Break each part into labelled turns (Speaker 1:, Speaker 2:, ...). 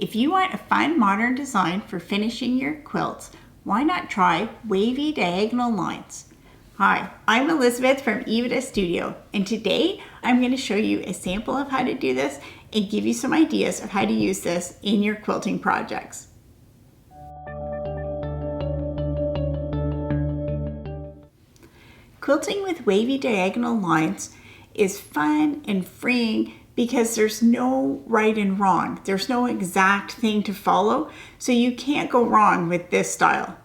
Speaker 1: If you want a fun modern design for finishing your quilts, why not try wavy diagonal lines? Hi, I'm Elizabeth from Eva Studio, and today I'm going to show you a sample of how to do this and give you some ideas of how to use this in your quilting projects. Quilting with wavy diagonal lines is fun and freeing because there's no right and wrong. There's no exact thing to follow, so you can't go wrong with this style.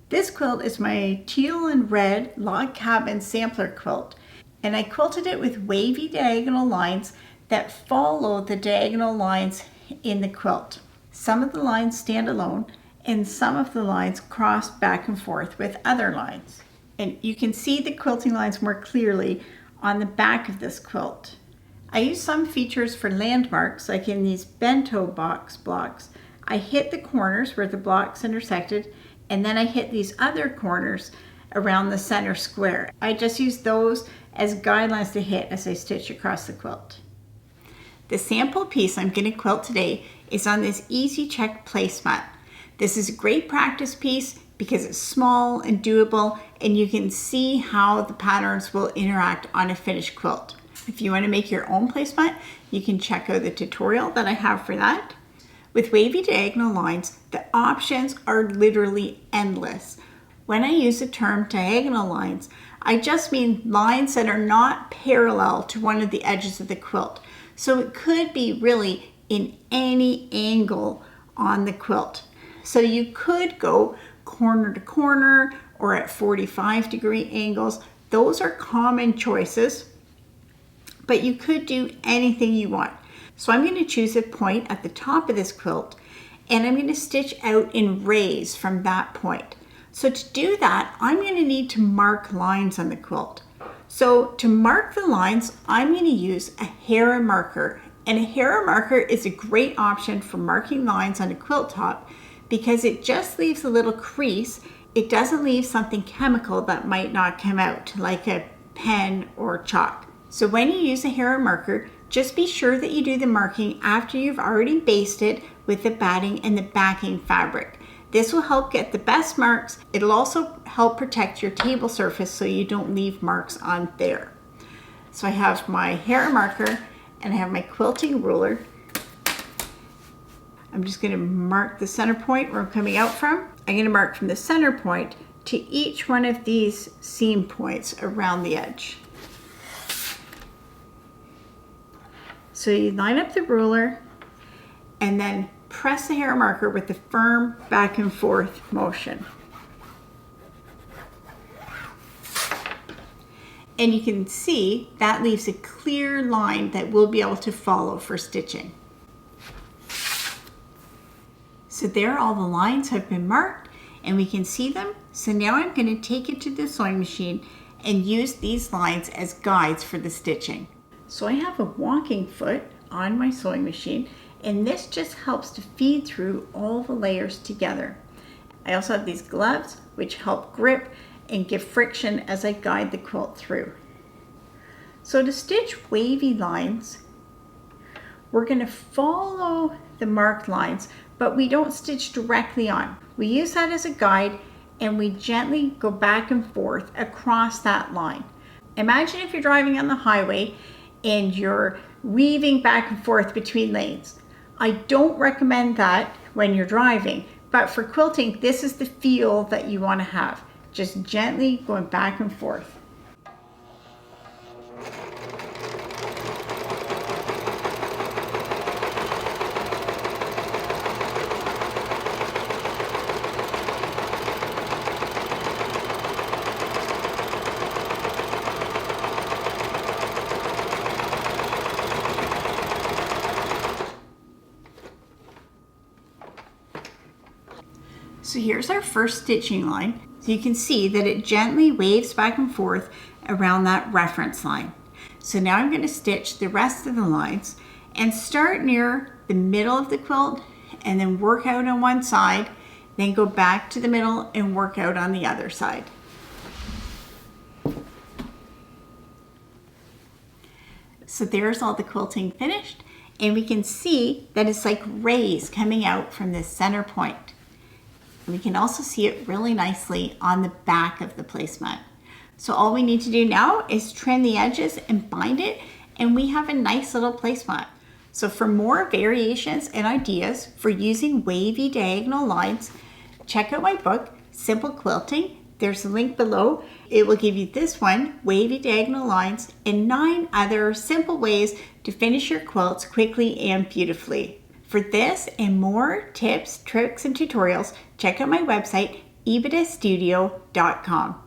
Speaker 1: This quilt is my teal and red log cabin sampler quilt, and I quilted it with wavy diagonal lines that follow the diagonal lines in the quilt. Some of the lines stand alone, and some of the lines cross back and forth with other lines. And you can see the quilting lines more clearly on the back of this quilt. I use some features for landmarks, like in these bento box blocks. I hit the corners where the blocks intersected, and then I hit these other corners around the center square. I just use those as guidelines to hit as I stitch across the quilt. The sample piece I'm going to quilt today is on this Easy Check placemat. This is a great practice piece because it's small and doable, and you can see how the patterns will interact on a finished quilt. If you want to make your own placemat, you can check out the tutorial that I have for that. With wavy diagonal lines, the options are literally endless. When I use the term diagonal lines, I just mean lines that are not parallel to one of the edges of the quilt. So it could be really in any angle on the quilt. So you could go corner to corner or at 45-degree angles. Those are common choices, but you could do anything you want. So I'm going to choose a point at the top of this quilt, and I'm going to stitch out in rays from that point. So to do that, I'm going to need to mark lines on the quilt. So to mark the lines, I'm going to use a hair marker, and a hair marker is a great option for marking lines on a quilt top because it just leaves a little crease. It doesn't leave something chemical that might not come out, like a pen or chalk. So when you use a hair marker, just be sure that you do the marking after you've already basted with the batting and the backing fabric. This will help get the best marks. It'll also help protect your table surface so you don't leave marks on there. So I have my hair marker and I have my quilting ruler. I'm just going to mark the center point where I'm coming out from. I'm going to mark from the center point to each one of these seam points around the edge. So you line up the ruler and then press the hair marker with the firm back and forth motion. And you can see that leaves a clear line that we'll be able to follow for stitching. So there, all the lines have been marked and we can see them. So now I'm going to take it to the sewing machine and use these lines as guides for the stitching. So I have a walking foot on my sewing machine, and this just helps to feed through all the layers together. I also have these gloves which help grip and give friction as I guide the quilt through. So to stitch wavy lines, we're going to follow the marked lines, but we don't stitch directly on. We use that as a guide and we gently go back and forth across that line. Imagine if you're driving on the highway and you're weaving back and forth between lanes. I don't recommend that when you're driving, but for quilting, this is the feel that you want to have. Just gently going back and forth. So here's our first stitching line. So you can see that it gently waves back and forth around that reference line. So now I'm going to stitch the rest of the lines and start near the middle of the quilt and then work out on one side, then go back to the middle and work out on the other side. So there's all the quilting finished, And we can see that it's like rays coming out from this center point. And we can also see it really nicely on the back of the placemat. So all we need to do now is trim the edges and bind it, and we have a nice little placemat. So for more variations and ideas for using wavy diagonal lines, check out my book, Simple Quilting. There's a link below. It will give you this one, Wavy Diagonal Lines, and 9 other simple ways to finish your quilts quickly and beautifully. For this and more tips, tricks, and tutorials, check out my website, ebitastudio.com.